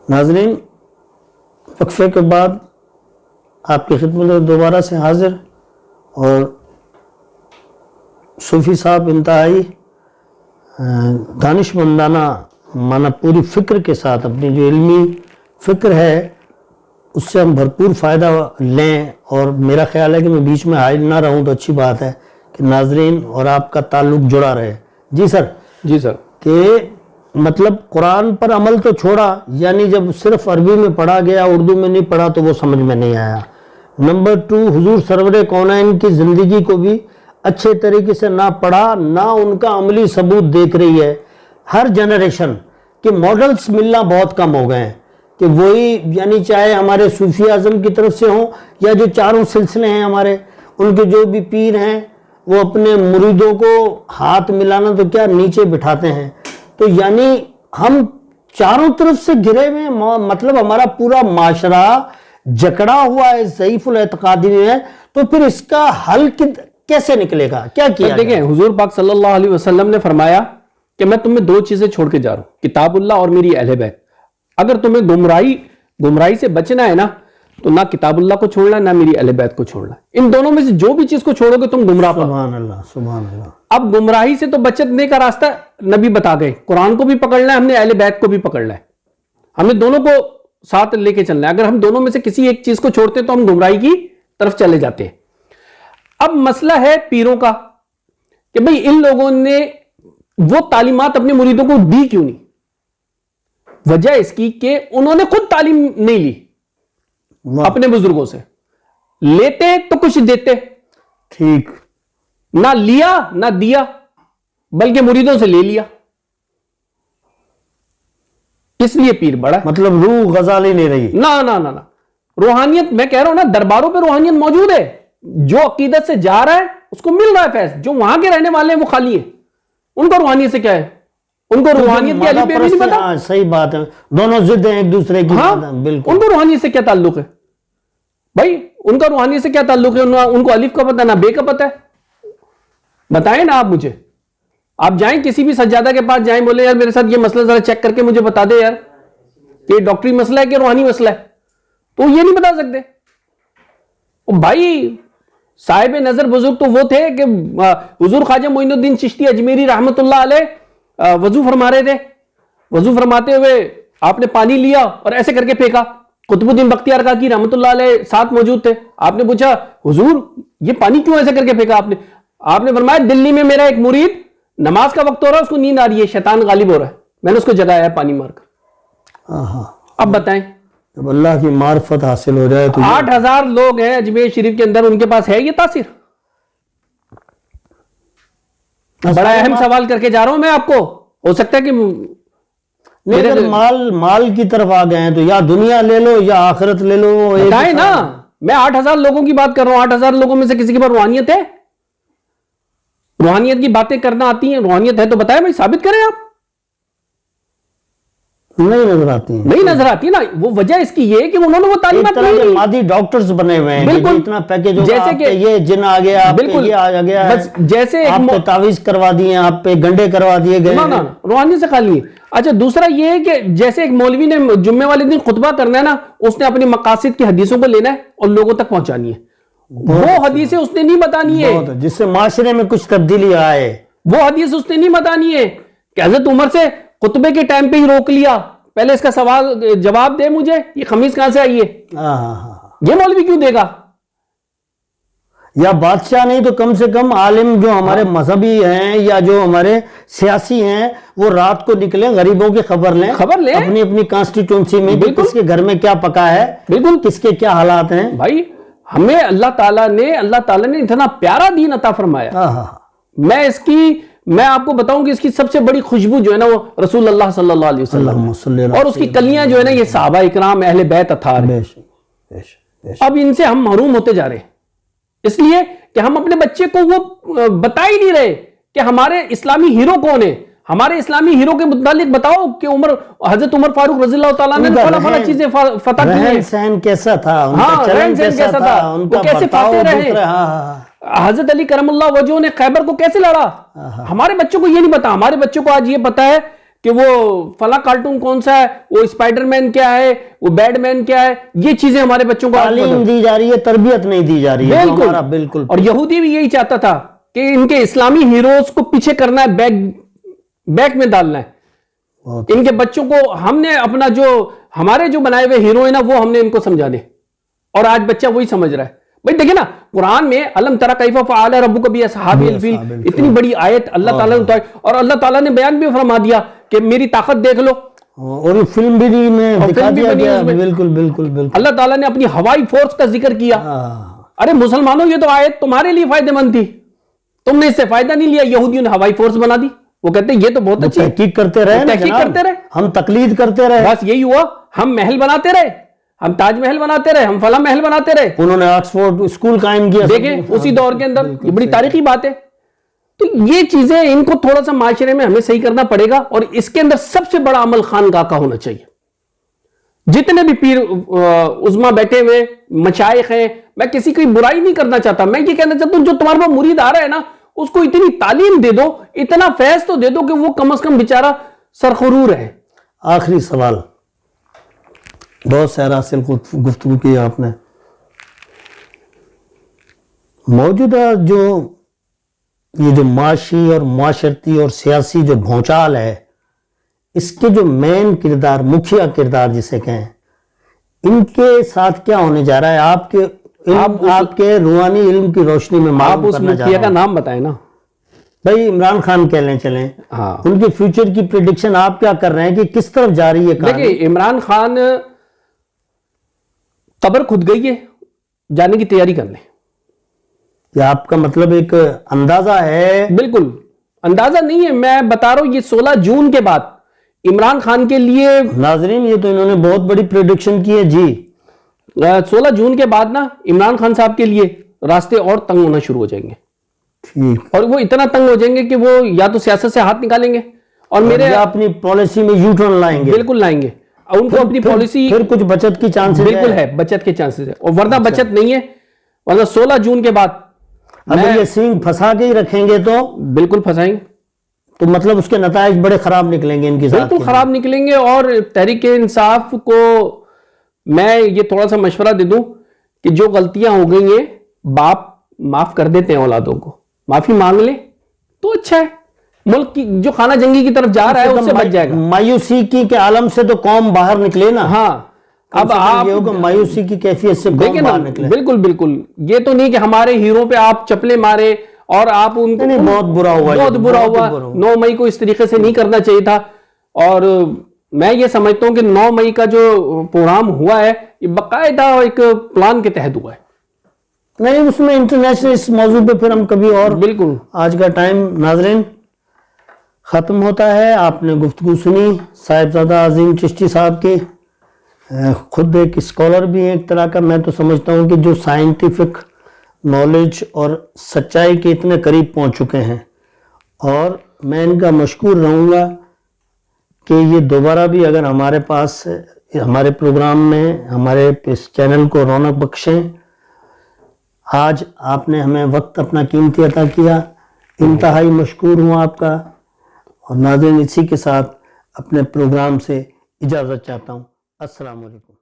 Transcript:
ناظرین، وقفے کے بعد آپ کی خدمت میں دوبارہ سے حاضر، اور صوفی صاحب انتہائی دانشمندانہ مانا پوری فکر کے ساتھ اپنی جو علمی فکر ہے اس سے ہم بھرپور فائدہ لیں، اور میرا خیال ہے کہ میں بیچ میں حائل نہ رہوں تو اچھی بات ہے کہ ناظرین اور آپ کا تعلق جڑا رہے۔ جی سر کہ مطلب قرآن پر عمل تو چھوڑا، یعنی جب صرف عربی میں پڑھا گیا اردو میں نہیں پڑھا تو وہ سمجھ میں نہیں آیا۔ نمبر 2، حضور سرور کونین کی زندگی کو بھی اچھے طریقے سے نہ پڑھا، نہ ان کا عملی ثبوت دیکھ رہی ہے۔ ہر جنریشن کے ماڈلز ملنا بہت کم ہو گئے ہیں کہ وہی، یعنی چاہے ہمارے صوفی اعظم کی طرف سے ہوں یا جو چاروں سلسلے ہیں ہمارے، ان کے جو بھی پیر ہیں وہ اپنے مریدوں کو ہاتھ ملانا تو کیا نیچے بٹھاتے ہیں۔ تو یعنی ہم چاروں طرف سے گھرے ہوئے، مطلب ہمارا پورا معاشرہ جکڑا ہوا ہے ضعیف الاعتقادی میں ہے، تو پھر اس کا حل کیسے نکلے گا؟ کیا کیا؟ دیکھیں، حضور پاک صلی اللہ علیہ وسلم نے فرمایا کہ میں تمہیں 2 چیزیں چھوڑ کے جا رہا ہوں، کتاب اللہ اور میری اہل بیت۔ اگر تمہیں گمراہی سے بچنا ہے نا تو نہ کتاب اللہ کو چھوڑنا نہ میری اہل بیت کو چھوڑنا، ان دونوں میں سے جو بھی چیز کو چھوڑو گے تم گمراہ۔ سبحان اللہ، سبحان اللہ۔ اب گمراہی سے تو بچنے کا راستہ نبی بتا گئے، قرآن کو بھی پکڑنا ہے ہم نے، اہل بیت کو بھی پکڑنا ہے، ہم نے دونوں کو ساتھ لے کے چلنا ہے۔ اگر ہم دونوں میں سے کسی ایک چیز کو چھوڑتے تو ہم گمراہی کی طرف چلے جاتے ہیں۔ اب مسئلہ ہے پیروں کا کہ بھئی ان لوگوں نے وہ تعلیمات اپنے مریدوں کو دی کیوں نہیں؟ وجہ اس کی کہ انہوں نے خود تعلیم نہیں لی اپنے بزرگوں سے، لیتے تو کچھ دیتے، ٹھیک، نہ لیا نہ دیا بلکہ مریدوں سے لے لیا، اس لیے پیر بڑا۔ مطلب روح غزالی نہیں رہی۔ نہ روحانیت، میں کہہ رہا ہوں نا، درباروں پہ روحانیت موجود ہے، جو عقیدت سے جا رہا ہے اس کو مل رہا ہے فیض، جو وہاں کے رہنے والے ہیں وہ خالی ہیں، ان کو روحانیت سے کیا ہے؟ ان کو روحانیت کی علی پہ بھی نہیں پتا۔ صحیح بات ہے، دونوں ضد ہیں ایک دوسرے کی۔ بالکل، ان کو روحانیت سے کیا تعلق ہے بھائی؟ ان کا روحانیت سے کیا تعلق ہے؟ ان کو الف کا پتہ نہ بے کا پتہ ہے؟ بتائیں نا آپ مجھے، آپ جائیں کسی بھی سجادہ کے پاس جائیں، بولے یار میرے ساتھ یہ مسئلہ ذرا چیک کر کے مجھے بتا دے یار کہ یہ ڈاکٹری مسئلہ ہے کہ روحانی مسئلہ ہے، تو یہ نہیں بتا سکتے۔ بھائی صاحب نظر بزرگ تو وہ تھے کہ حضور خواجہ معین الدین چشتی اجمیری رحمت اللہ علیہ وضو فرما رہے تھے، وضو فرماتے ہوئے آپ نے پانی لیا اور ایسے کر کے پھینکا، قطب الدین بختیار کاکی رحمت اللہ علیہ ساتھ موجود تھے، آپ نے پوچھا حضور یہ پانی کیوں ایسے کر کے پھینکا؟ آپ نے فرمایا دلی میں میرا ایک مرید نماز کا وقت ہو رہا ہے، اس کو نیند آ رہی ہے، شیطان غالب ہو رہا ہے، میں نے اس کو جگایا ہے پانی مار کر۔ اب بتائیں، جب اللہ کی معرفت حاصل ہو جائے تو 8000 لوگ ہیں اجمیر شریف کے اندر، ان کے پاس ہے یہ تاثیر؟ بڑا اہم سوال کر کے جا رہا ہوں میں آپ کو، ہو سکتا ہے کہ اگر مال کی طرف آ گئے ہیں تو یا دنیا لے لو یا آخرت لے لو۔ بتائیں نا، میں 8000 لوگوں کی بات کر رہا ہوں، 8000 لوگوں میں سے کسی کے پاس روحانیت ہے؟ روحانیت کی باتیں کرنا آتی ہیں؟ روحانیت ہے تو بتائیں بھائی، ثابت کریں آپ۔ نہیں نظر آتی ہیں، نہیں نظر آتی نا، وہ وجہ اس کی یہ کہ انہوں نے وہ تعلیمات نہیں لی۔ مادی ڈاکٹرز بنے ہوئے ہیں، بالکل اتنا پیکیج ہوگا، جیسے کہ یہ جن آ گیا، بالکل یہ آ گیا، جیسے آپ پہ تعویذ کروا دیے، آپ پہ گنڈے کروا دیے گئے۔ نا روحانیت سے خالی ہے۔ اچھا دوسرا یہ ہے کہ جیسے ایک مولوی نے جمعے والے دن خطبہ کرنا ہے نا، اس نے اپنی مقاصد کی حدیثوں کو لینا ہے اور لوگوں تک پہنچانی ہے، وہ حدیثیں اس نے نہیں بتانی ہے جس سے معاشرے میں کچھ تبدیلی آئے، وہ حدیث اس نے نہیں بتانی ہے کہ حضرت عمر سے خطبے کے ٹائم پہ ہی روک لیا، پہلے اس کا سوال جواب دے مجھے، یہ خمیس کہاں سے آئی ہے؟ یہ مولوی کیوں دے گا؟ یا بادشاہ نہیں تو کم سے کم عالم جو ہمارے مذہبی ہیں یا جو ہمارے سیاسی ہیں، وہ رات کو نکلیں، غریبوں کی خبر لیں اپنی اپنی کانسٹیٹوئنسی میں، کس کے گھر میں کیا پکا ہے، بالکل کس کے کیا حالات ہیں۔ بھائی ہمیں اللہ تعالیٰ نے اتنا پیارا دین عطا فرمایا، میں آپ کو بتاؤں کہ اس کی سب سے بڑی خوشبو جو ہے نا وہ رسول اللہ صلی اللہ علیہ وسلم، اور اس کی کلیاں جو ہے نا یہ صحابہ اکرام اہل بیت اطہار ہیں۔ اب ان سے ہم محروم ہوتے جا رہے ہیں، اس لیے کہ ہم اپنے بچے کو وہ بتا ہی نہیں رہے کہ ہمارے اسلامی ہیرو کون ہیں، ہمارے اسلامی ہیرو کے متعلق بتاؤ کہ حضرت عمر فاروق رضی اللہ تعالیٰ نے فلاں چیزیں فتح کی ہیں، رہن سہن کیسا تھا، رہن سہن کیسا تھا، وہ کیسے فاتح رہے، حضرت علی کرم اللہ وجہہ نے خیبر کو کیسے لڑا۔ ہمارے بچوں کو یہ نہیں پتا، ہمارے بچوں کو آج یہ پتا ہے کہ وہ فلاں کارٹون کون سا ہے, وہ اسپائڈر مین کیا ہے, وہ بیٹ مین کیا ہے, یہ چیزیں ہمارے بچوں کو تعلیم دی جا رہی ہے, تربیت نہیں دی جا رہی ہے. بالکل. اور یہودی بھی یہی چاہتا تھا کہ ان کے اسلامی ہیروز کو پیچھے کرنا ہے, بیک میں ڈالنا ہے. ان کے بچوں کو ہم نے اپنا جو ہمارے جو بنائے ہوئے ہیرو ہیں نا وہ ہم نے ان کو سمجھا دے, اور آج بچہ وہی سمجھ رہا ہے. بھائی دیکھیں نا قرآن میں الم تری کیف فعل ربک باصحاب الفیل, اتنی بڑی آیت اللہ تعالیٰ نے, اور اللہ تعالیٰ نے بیان بھی فرما دیا کہ میری طاقت دیکھ لو, اور فلم بھی دکھا دیا گیا. بالکل. اللہ تعالیٰ نے اپنی ہوائی فورس کا ذکر کیا. ارے مسلمانوں یہ تو آیت تمہارے لیے فائدہ مند تھی, تم نے اس سے فائدہ نہیں لیا, یہودیوں نے ہوائی فورس بنا دی. وہ کہتے ہیں یہ تو بہت اچھی تحقیق کرتے رہے, ہم تقلید کرتے رہے, بس یہی ہوا. ہم محل بناتے رہے, ہم تاج محل بناتے رہے, ہم فلاں محل بناتے رہے. انہوں نے آکسفورڈ اسکول قائم کیا, دیکھیں اسی دور کے اندر, یہ بڑی تاریخی بات ہے. تو یہ چیزیں ان کو تھوڑا سا معاشرے میں ہمیں صحیح کرنا پڑے گا, اور اس کے اندر سب سے بڑا عمل خانقاہ کا ہونا چاہیے. جتنے بھی پیر عظما بیٹھے ہوئے مشائخ ہیں, میں کسی کی برائی نہیں کرنا چاہتا, میں یہ کہنا چاہتا ہوں جو تمہارے پاس مرید آ رہا ہے نا اس کو اتنی تعلیم دے دو, اتنا فیض تو دے دو کہ وہ کم از کم بیچارہ سرخرور ہے. آخری سوال, بہت سارا حاصل گفتگو کی آپ نے. موجودہ یہ جو معاشی اور معاشرتی اور سیاسی جو بھونچال ہے, اس کے جو مین کردار, مکھیا کردار جسے کہیں, ان کے ساتھ کیا ہونے جا رہا ہے؟ آپ کے روحانی علم کی روشنی میں آپ اس مکھیا کا نام بتائیں نا. بھائی عمران خان کہہ لیں چلیں, ان کے فیوچر کی پریڈکشن آپ کیا کر رہے ہیں کہ کس طرف جا رہی ہے؟ دیکھیں عمران خان قبر کھد گئی ہے, جانے کی تیاری کر لیں. کیا آپ کا مطلب ایک اندازہ ہے؟ بالکل اندازہ نہیں ہے, میں بتا رہا ہوں یہ 16 جون کے بعد عمران خان کے لیے. ناظرین یہ تو انہوں نے بہت بڑی پریڈکشن کی ہے جی. 16 جون کے بعد نا عمران خان صاحب کے لیے راستے اور تنگ ہونا شروع ہو جائیں گے, اور وہ اتنا تنگ ہو جائیں گے کہ وہ یا تو سیاست سے ہاتھ نکالیں گے اور میرے اپنی پالیسی میں یو ٹرن لائیں گے. بالکل لائیں گے, اور ان کو اپنی پالیسی پھر کچھ بچت کی چانسز بالکل ہے, بچت کے چانسز ہے, اور ورنہ بچت نہیں ہے. ورنہ 16 جون کے بعد اگر یہ سینگ پھنسا کے ہی رکھیں گے تو بالکل پھنسائیں گے, تو مطلب اس کے نتائج بڑے خراب نکلیں گے ان کی ذات. بالکل خراب نکلیں گے. اور تحریک انصاف کو میں یہ تھوڑا سا مشورہ دے دوں کہ جو غلطیاں ہو گئی ہیں باپ معاف کر دیتے ہیں اولادوں کو, معافی مانگ لیں تو اچھا ہے. ملک کی جو خانہ جنگی کی طرف جا رہا ہے اس سے بچ جائے گا. مایوسی کی کہ عالم سے تو قوم باہر نکلے نا. ہاں اب آپ مایوسی کی کیفیت سے قوم باہر نکلے. بالکل یہ تو نہیں کہ ہمارے ہیرو پہ آپ چپلے مارے اور آپ ان کو بہت برا ہوا. 9 مئی کو اس طریقے سے نہیں کرنا چاہیے تھا. اور میں یہ سمجھتا ہوں کہ 9 مئی کا جو پروگرام ہوا ہے یہ باقاعدہ ایک پلان کے تحت ہوا ہے. نہیں اس میں انٹرنیشنل اس موضوع پہ پھر ہم کبھی اور. بالکل آج کا ٹائم ناظرین ختم ہوتا ہے. آپ نے گفتگو سنی صاحبزادہ عظیم چشتی صاحب کی, خود ایک اسکالر بھی ہیں ایک طرح کا. میں تو سمجھتا ہوں کہ جو سائنٹیفک نالج اور سچائی کے اتنے قریب پہنچ چکے ہیں, اور میں ان کا مشکور رہوں گا کہ یہ دوبارہ بھی اگر ہمارے پاس ہمارے پروگرام میں ہمارے اس چینل کو رونق بخشیں. آج آپ نے ہمیں وقت اپنا قیمتی عطا کیا, انتہائی مشکور ہوں آپ کا. اور ناظرین اسی کے ساتھ اپنے پروگرام سے اجازت چاہتا ہوں. السلام علیکم.